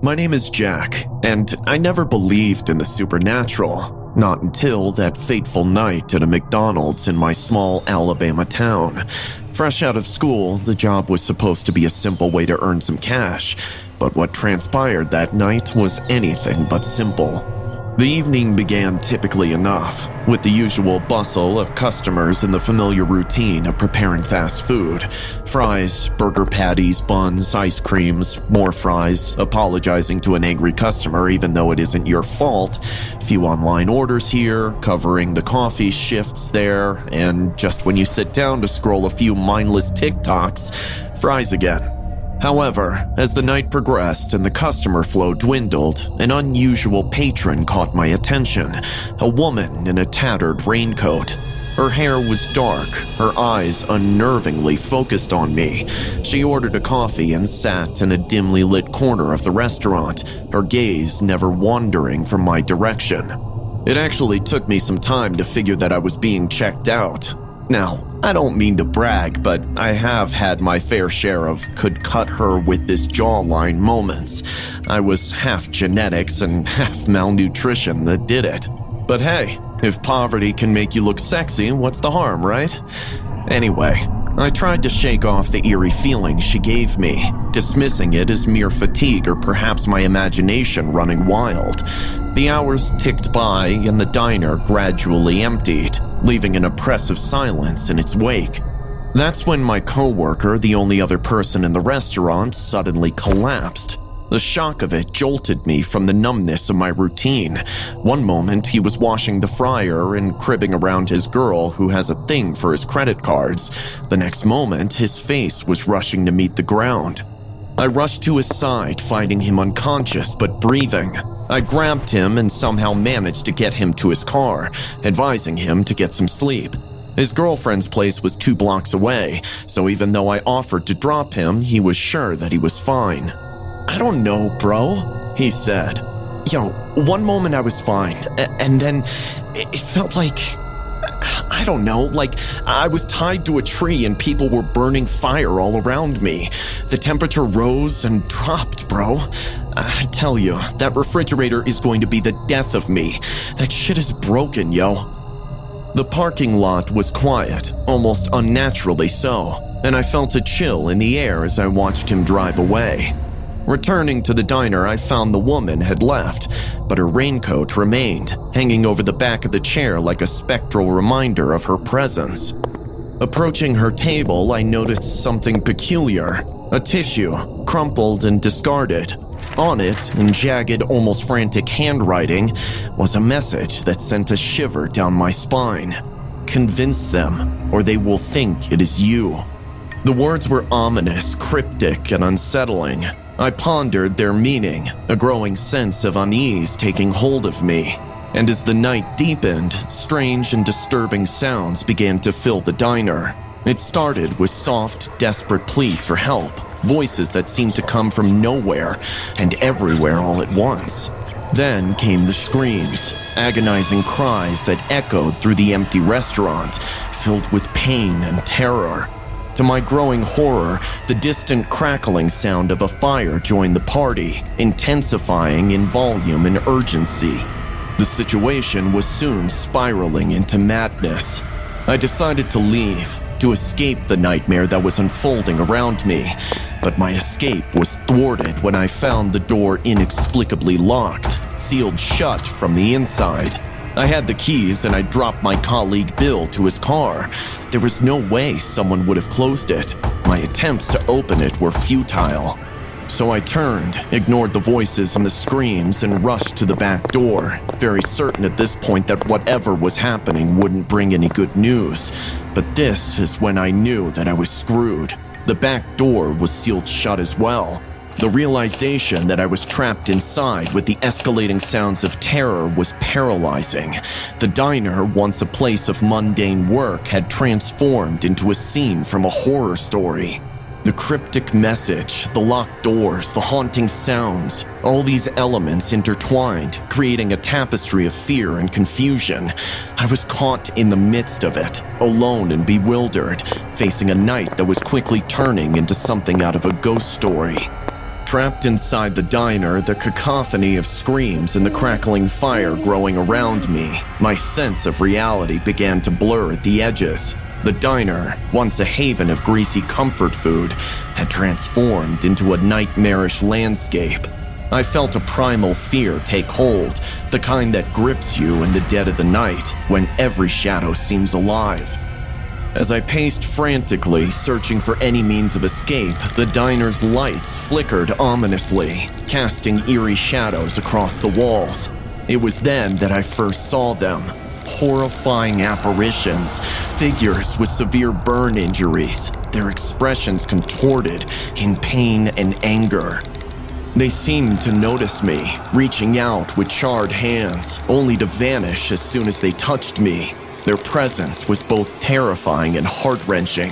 My name is Jack, and I never believed in the supernatural, not until that fateful night at a McDonald's in my small Alabama town. Fresh out of school, the job was supposed to be a simple way to earn some cash, but what transpired that night was anything but simple. The evening began typically enough, with the usual bustle of customers and the familiar routine of preparing fast food. Fries, burger patties, buns, ice creams, more fries, apologizing to an angry customer even though it isn't your fault, few online orders here, covering the coffee shifts there, and just when you sit down to scroll a few mindless TikToks, fries again. However, as the night progressed and the customer flow dwindled, an unusual patron caught my attention, a woman in a tattered raincoat. Her hair was dark, her eyes unnervingly focused on me. She ordered a coffee and sat in a dimly lit corner of the restaurant, her gaze never wandering from my direction. It actually took me some time to figure that I was being checked out. Now, I don't mean to brag, but I have had my fair share of could cut her with this jawline moments. I was half genetics and half malnutrition that did it. But hey, if poverty can make you look sexy, what's the harm, right? Anyway, I tried to shake off the eerie feeling she gave me, dismissing it as mere fatigue or perhaps my imagination running wild. The hours ticked by and the diner gradually emptied, leaving an oppressive silence in its wake. That's when my coworker, the only other person in the restaurant, suddenly collapsed. The shock of it jolted me from the numbness of my routine. One moment he was washing the fryer and cribbing around his girl who has a thing for his credit cards. The next moment his face was rushing to meet the ground. I rushed to his side, finding him unconscious but breathing. I grabbed him and somehow managed to get him to his car, advising him to get some sleep. His girlfriend's place was 2 blocks away, so even though I offered to drop him, he was sure that he was fine. "I don't know, bro," he said. "Yo, one moment I was fine, and then it felt like, I don't know, like I was tied to a tree and people were burning fire all around me. The temperature rose and dropped, bro. I tell you, that refrigerator is going to be the death of me. That shit is broken, yo." The parking lot was quiet, almost unnaturally so, and I felt a chill in the air as I watched him drive away. Returning to the diner, I found the woman had left, but her raincoat remained, hanging over the back of the chair like a spectral reminder of her presence. Approaching her table, I noticed something peculiar. A tissue, crumpled and discarded. On it, in jagged, almost frantic handwriting, was a message that sent a shiver down my spine. "Convince them, or they will think it is you." The words were ominous, cryptic, and unsettling. I pondered their meaning, a growing sense of unease taking hold of me. And as the night deepened, strange and disturbing sounds began to fill the diner. It started with soft, desperate pleas for help, voices that seemed to come from nowhere and everywhere all at once. Then came the screams, agonizing cries that echoed through the empty restaurant, filled with pain and terror. To my growing horror, the distant crackling sound of a fire joined the party, intensifying in volume and urgency. The situation was soon spiraling into madness. I decided to leave, to escape the nightmare that was unfolding around me, but my escape was thwarted when I found the door inexplicably locked, sealed shut from the inside. I had the keys and I dropped my colleague Bill to his car. There was no way someone would have closed it. My attempts to open it were futile. So I turned, ignored the voices and the screams, and rushed to the back door, very certain at this point that whatever was happening wouldn't bring any good news. But this is when I knew that I was screwed. The back door was sealed shut as well. The realization that I was trapped inside with the escalating sounds of terror was paralyzing. The diner, once a place of mundane work, had transformed into a scene from a horror story. The cryptic message, the locked doors, the haunting sounds, all these elements intertwined, creating a tapestry of fear and confusion. I was caught in the midst of it, alone and bewildered, facing a night that was quickly turning into something out of a ghost story. Trapped inside the diner, the cacophony of screams and the crackling fire growing around me, my sense of reality began to blur at the edges. The diner, once a haven of greasy comfort food, had transformed into a nightmarish landscape. I felt a primal fear take hold, the kind that grips you in the dead of the night when every shadow seems alive. As I paced frantically, searching for any means of escape, the diner's lights flickered ominously, casting eerie shadows across the walls. It was then that I first saw them. Horrifying apparitions, figures with severe burn injuries, their expressions contorted in pain and anger. They seemed to notice me, reaching out with charred hands, only to vanish as soon as they touched me. Their presence was both terrifying and heart-wrenching.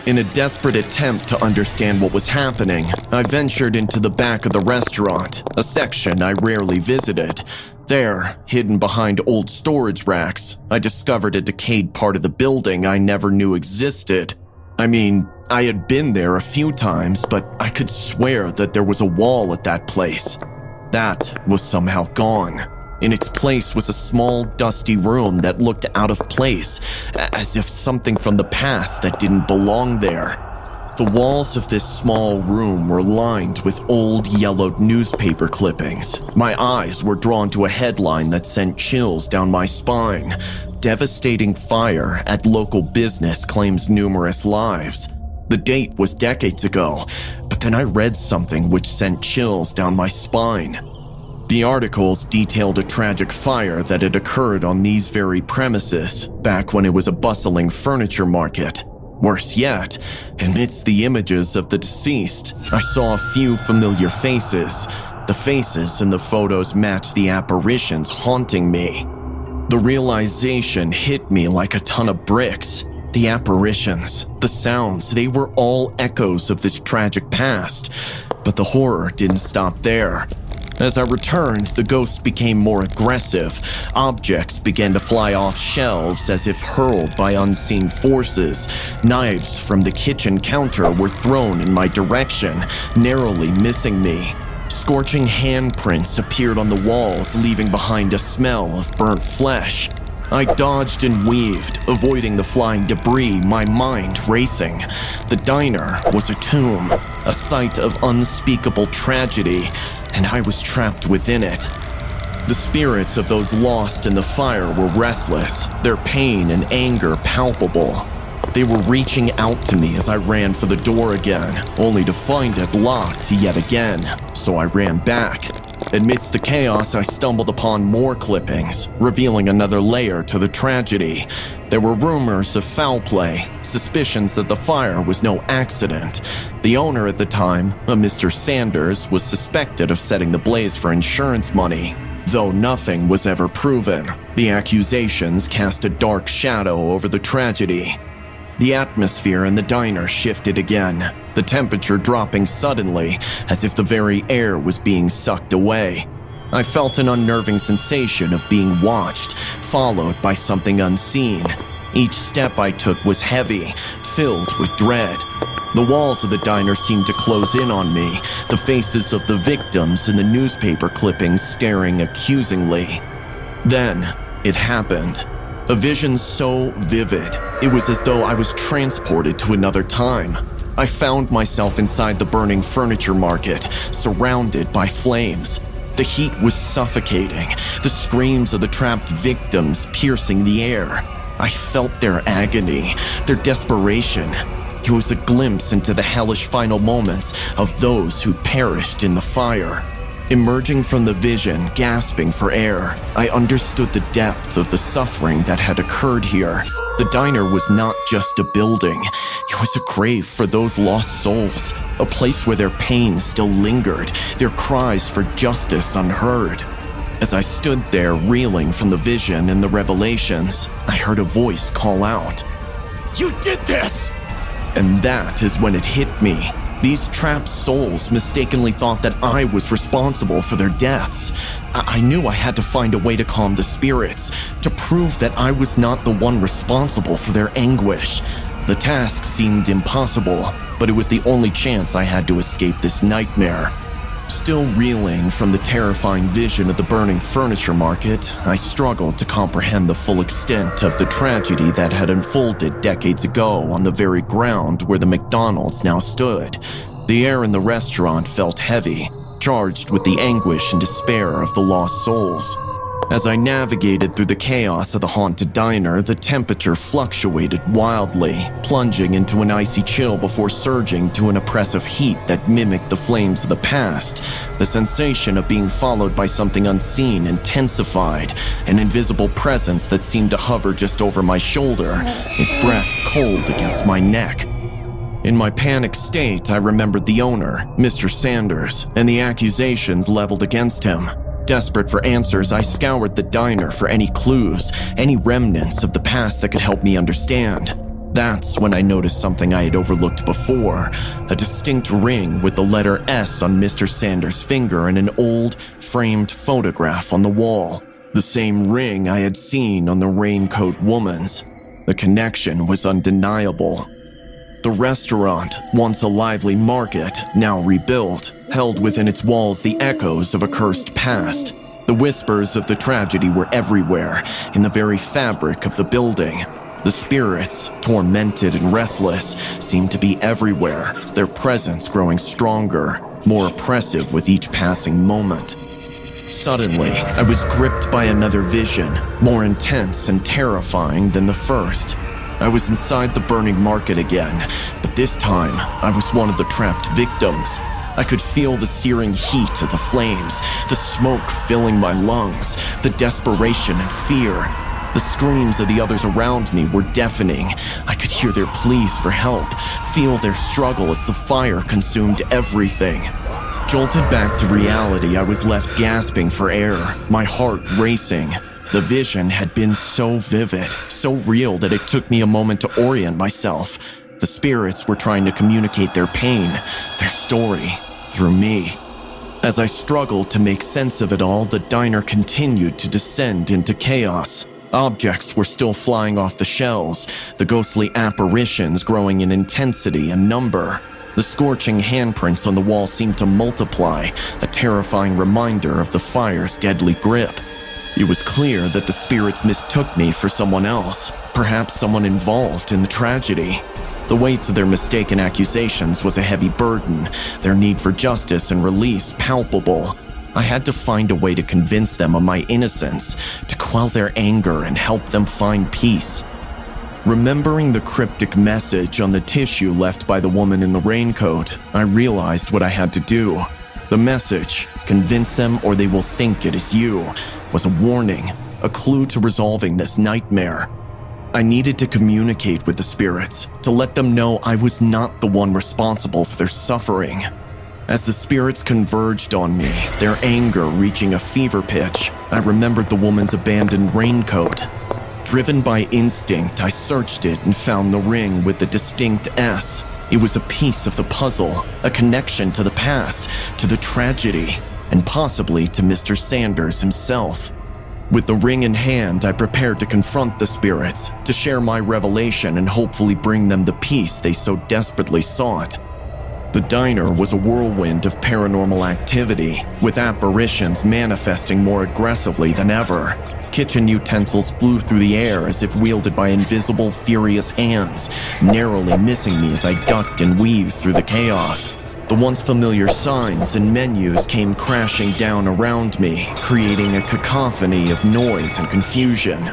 In a desperate attempt to understand what was happening, I ventured into the back of the restaurant, a section I rarely visited. There, hidden behind old storage racks, I discovered a decayed part of the building I never knew existed. I mean, I had been there a few times, but I could swear that there was a wall at that place. That was somehow gone. In its place was a small, dusty room that looked out of place, as if something from the past that didn't belong there. The walls of this small room were lined with old, yellowed newspaper clippings. My eyes were drawn to a headline that sent chills down my spine. Devastating fire at local business claims numerous lives. The date was decades ago, but then I read something which sent chills down my spine. The articles detailed a tragic fire that had occurred on these very premises back when it was a bustling furniture market. Worse yet, amidst the images of the deceased, I saw a few familiar faces. The faces in the photos matched the apparitions haunting me. The realization hit me like a ton of bricks. The apparitions, the sounds, they were all echoes of this tragic past. But the horror didn't stop there. As I returned, the ghosts became more aggressive. Objects began to fly off shelves as if hurled by unseen forces. Knives from the kitchen counter were thrown in my direction, narrowly missing me. Scorching handprints appeared on the walls, leaving behind a smell of burnt flesh. I dodged and weaved, avoiding the flying debris, my mind racing. The diner was a tomb, a site of unspeakable tragedy, and I was trapped within it. The spirits of those lost in the fire were restless, their pain and anger palpable. They were reaching out to me as I ran for the door again, only to find it locked yet again, so I ran back. Amidst the chaos, I stumbled upon more clippings, revealing another layer to the tragedy. There were rumors of foul play, suspicions that the fire was no accident. The owner at the time, a Mr. Sanders, was suspected of setting the blaze for insurance money. Though nothing was ever proven, the accusations cast a dark shadow over the tragedy. The atmosphere in the diner shifted again, the temperature dropping suddenly, as if the very air was being sucked away. I felt an unnerving sensation of being watched, followed by something unseen. Each step I took was heavy, filled with dread. The walls of the diner seemed to close in on me, the faces of the victims in the newspaper clippings staring accusingly. Then, it happened. A vision so vivid, it was as though I was transported to another time. I found myself inside the burning furniture market, surrounded by flames. The heat was suffocating, the screams of the trapped victims piercing the air. I felt their agony, their desperation. It was a glimpse into the hellish final moments of those who perished in the fire. Emerging from the vision, gasping for air, I understood the depth of the suffering that had occurred here. The diner was not just a building. It was a grave for those lost souls, a place where their pain still lingered, their cries for justice unheard. As I stood there, reeling from the vision and the revelations, I heard a voice call out, "You did this!" And that is when it hit me. These trapped souls mistakenly thought that I was responsible for their deaths. I knew I had to find a way to calm the spirits, to prove that I was not the one responsible for their anguish. The task seemed impossible, but it was the only chance I had to escape this nightmare. Still reeling from the terrifying vision of the burning furniture market, I struggled to comprehend the full extent of the tragedy that had unfolded decades ago on the very ground where the McDonald's now stood. The air in the restaurant felt heavy, charged with the anguish and despair of the lost souls. As I navigated through the chaos of the haunted diner, the temperature fluctuated wildly, plunging into an icy chill before surging to an oppressive heat that mimicked the flames of the past. The sensation of being followed by something unseen intensified, an invisible presence that seemed to hover just over my shoulder, its breath cold against my neck. In my panicked state, I remembered the owner, Mr. Sanders, and the accusations leveled against him. Desperate for answers, I scoured the diner for any clues, any remnants of the past that could help me understand. That's when I noticed something I had overlooked before, a distinct ring with the letter S on Mr. Sanders' finger and an old, framed photograph on the wall. The same ring I had seen on the Raincoat Woman's. The connection was undeniable. The restaurant, once a lively market, now rebuilt, held within its walls the echoes of a cursed past. The whispers of the tragedy were everywhere, in the very fabric of the building. The spirits, tormented and restless, seemed to be everywhere, their presence growing stronger, more oppressive with each passing moment. Suddenly, I was gripped by another vision, more intense and terrifying than the first. I was inside the burning market again, but this time, I was one of the trapped victims. I could feel the searing heat of the flames, the smoke filling my lungs, the desperation and fear. The screams of the others around me were deafening. I could hear their pleas for help, feel their struggle as the fire consumed everything. Jolted back to reality, I was left gasping for air, my heart racing. The vision had been so vivid, so real that it took me a moment to orient myself. The spirits were trying to communicate their pain, their story, through me. As I struggled to make sense of it all, the diner continued to descend into chaos. Objects were still flying off the shelves, the ghostly apparitions growing in intensity and number. The scorching handprints on the wall seemed to multiply, a terrifying reminder of the fire's deadly grip. It was clear that the spirits mistook me for someone else, perhaps someone involved in the tragedy. The weight of their mistaken accusations was a heavy burden, their need for justice and release palpable. I had to find a way to convince them of my innocence, to quell their anger and help them find peace. Remembering the cryptic message on the tissue left by the woman in the raincoat, I realized what I had to do. The message, "Convince them or they will think it is you," was a warning, a clue to resolving this nightmare. I needed to communicate with the spirits, to let them know I was not the one responsible for their suffering. As the spirits converged on me, their anger reaching a fever pitch, I remembered the woman's abandoned raincoat. Driven by instinct, I searched it and found the ring with the distinct S. It was a piece of the puzzle, a connection to the past, to the tragedy, and possibly to Mr. Sanders himself. With the ring in hand, I prepared to confront the spirits, to share my revelation and hopefully bring them the peace they so desperately sought. The diner was a whirlwind of paranormal activity, with apparitions manifesting more aggressively than ever. Kitchen utensils flew through the air as if wielded by invisible, furious hands, narrowly missing me as I ducked and weaved through the chaos. The once familiar signs and menus came crashing down around me, creating a cacophony of noise and confusion.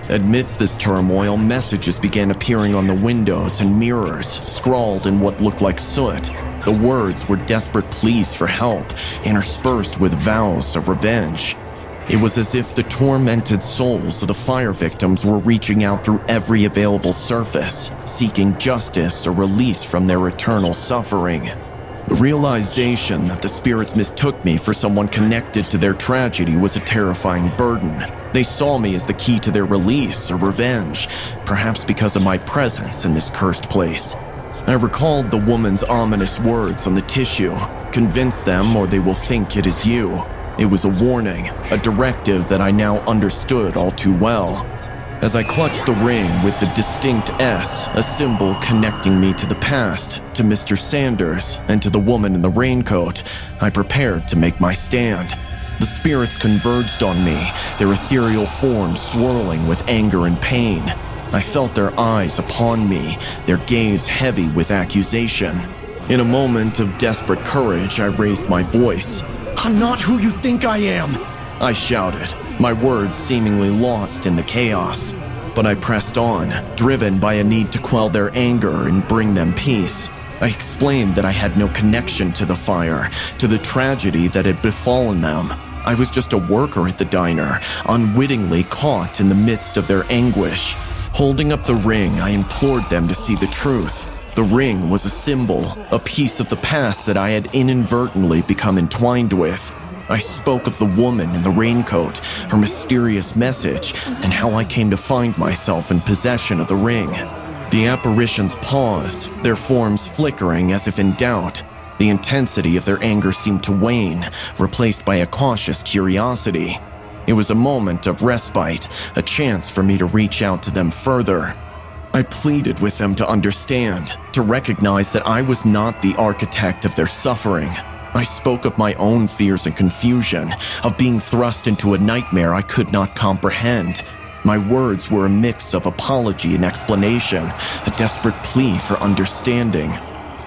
Amidst this turmoil, messages began appearing on the windows and mirrors, scrawled in what looked like soot. The words were desperate pleas for help, interspersed with vows of revenge. It was as if the tormented souls of the fire victims were reaching out through every available surface, seeking justice or release from their eternal suffering. The realization that the spirits mistook me for someone connected to their tragedy was a terrifying burden. They saw me as the key to their release or revenge, perhaps because of my presence in this cursed place. I recalled the woman's ominous words on the tissue, "Convince them or they will think it is you." It was a warning, a directive that I now understood all too well. As I clutched the ring with the distinct S, a symbol connecting me to the past, to Mr. Sanders, and to the woman in the raincoat, I prepared to make my stand. The spirits converged on me, their ethereal forms swirling with anger and pain. I felt their eyes upon me, their gaze heavy with accusation. In a moment of desperate courage, I raised my voice. "I'm not who you think I am!" I shouted, my words seemingly lost in the chaos. But I pressed on, driven by a need to quell their anger and bring them peace. I explained that I had no connection to the fire, to the tragedy that had befallen them. I was just a worker at the diner, unwittingly caught in the midst of their anguish. Holding up the ring, I implored them to see the truth. The ring was a symbol, a piece of the past that I had inadvertently become entwined with. I spoke of the woman in the raincoat, her mysterious message, and how I came to find myself in possession of the ring. The apparitions paused, their forms flickering as if in doubt. The intensity of their anger seemed to wane, replaced by a cautious curiosity. It was a moment of respite, a chance for me to reach out to them further. I pleaded with them to understand, to recognize that I was not the architect of their suffering. I spoke of my own fears and confusion, of being thrust into a nightmare I could not comprehend. My words were a mix of apology and explanation, a desperate plea for understanding.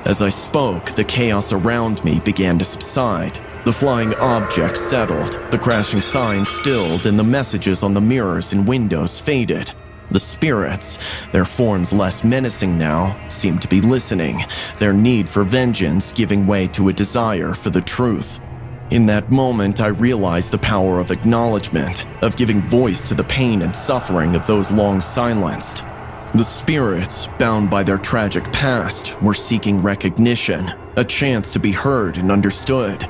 As I spoke, the chaos around me began to subside. The flying objects settled, the crashing signs stilled, and the messages on the mirrors and windows faded. The spirits, their forms less menacing now, seemed to be listening, their need for vengeance giving way to a desire for the truth. In that moment, I realized the power of acknowledgement, of giving voice to the pain and suffering of those long silenced. The spirits, bound by their tragic past, were seeking recognition, a chance to be heard and understood.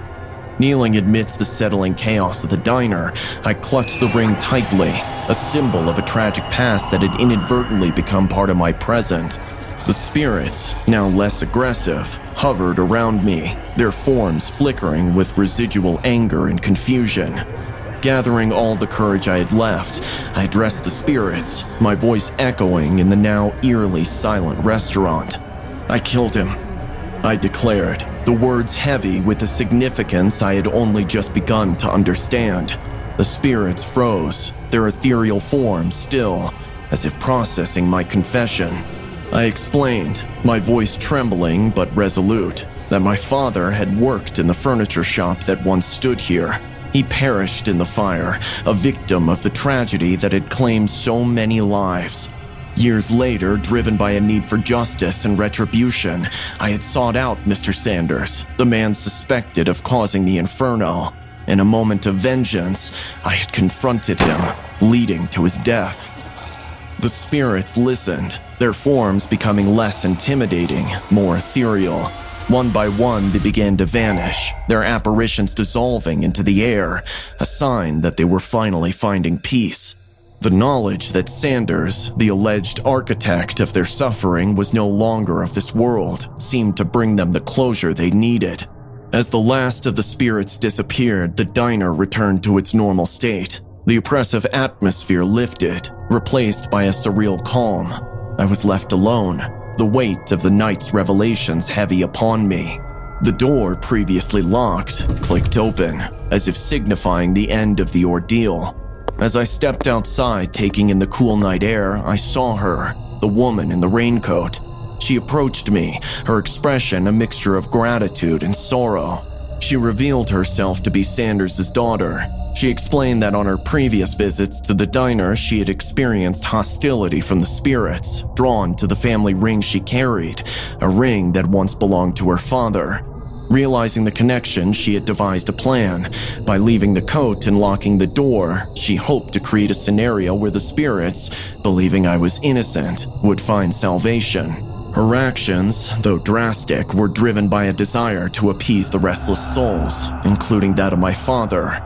Kneeling amidst the settling chaos of the diner, I clutched the ring tightly, a symbol of a tragic past that had inadvertently become part of my present. The spirits, now less aggressive, hovered around me, their forms flickering with residual anger and confusion. Gathering all the courage I had left, I addressed the spirits, my voice echoing in the now eerily silent restaurant. "I killed him," I declared, the words heavy with a significance I had only just begun to understand. The spirits froze, their ethereal forms still, as if processing my confession. I explained, my voice trembling but resolute, that my father had worked in the furniture shop that once stood here. He perished in the fire, a victim of the tragedy that had claimed so many lives. Years later, driven by a need for justice and retribution, I had sought out Mr. Sanders, the man suspected of causing the inferno. In a moment of vengeance, I had confronted him, leading to his death. The spirits listened, their forms becoming less intimidating, more ethereal. One by one, they began to vanish, their apparitions dissolving into the air, a sign that they were finally finding peace. The knowledge that Sanders, the alleged architect of their suffering, was no longer of this world seemed to bring them the closure they needed. As the last of the spirits disappeared, the diner returned to its normal state. The oppressive atmosphere lifted, replaced by a surreal calm. I was left alone, the weight of the night's revelations heavy upon me. The door, previously locked, clicked open, as if signifying the end of the ordeal. As I stepped outside, taking in the cool night air, I saw her, the woman in the raincoat. She approached me, her expression a mixture of gratitude and sorrow. She revealed herself to be Sanders' daughter. She explained that on her previous visits to the diner, she had experienced hostility from the spirits, drawn to the family ring she carried, a ring that once belonged to her father. Realizing the connection, she had devised a plan. By leaving the coat and locking the door, she hoped to create a scenario where the spirits, believing I was innocent, would find salvation. Her actions, though drastic, were driven by a desire to appease the restless souls, including that of my father.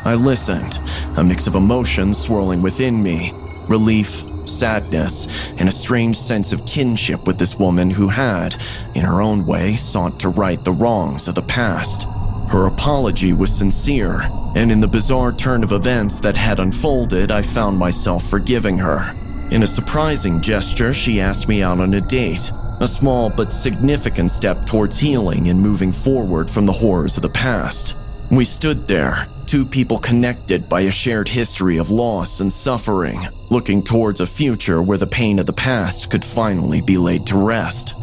I listened, a mix of emotions swirling within me, relief, sadness, and a strange sense of kinship with this woman who had, in her own way, sought to right the wrongs of the past. Her apology was sincere, and in the bizarre turn of events that had unfolded, I found myself forgiving her. In a surprising gesture, she asked me out on a date, a small but significant step towards healing and moving forward from the horrors of the past. We stood there, two people connected by a shared history of loss and suffering, looking towards a future where the pain of the past could finally be laid to rest.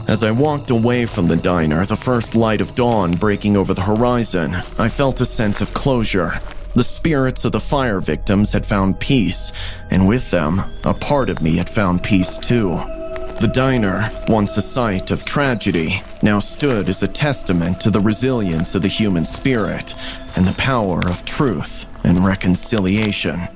As I walked away from the diner, the first light of dawn breaking over the horizon, I felt a sense of closure. The spirits of the fire victims had found peace, and with them, a part of me had found peace too. The diner, once a site of tragedy, now stood as a testament to the resilience of the human spirit and the power of truth and reconciliation.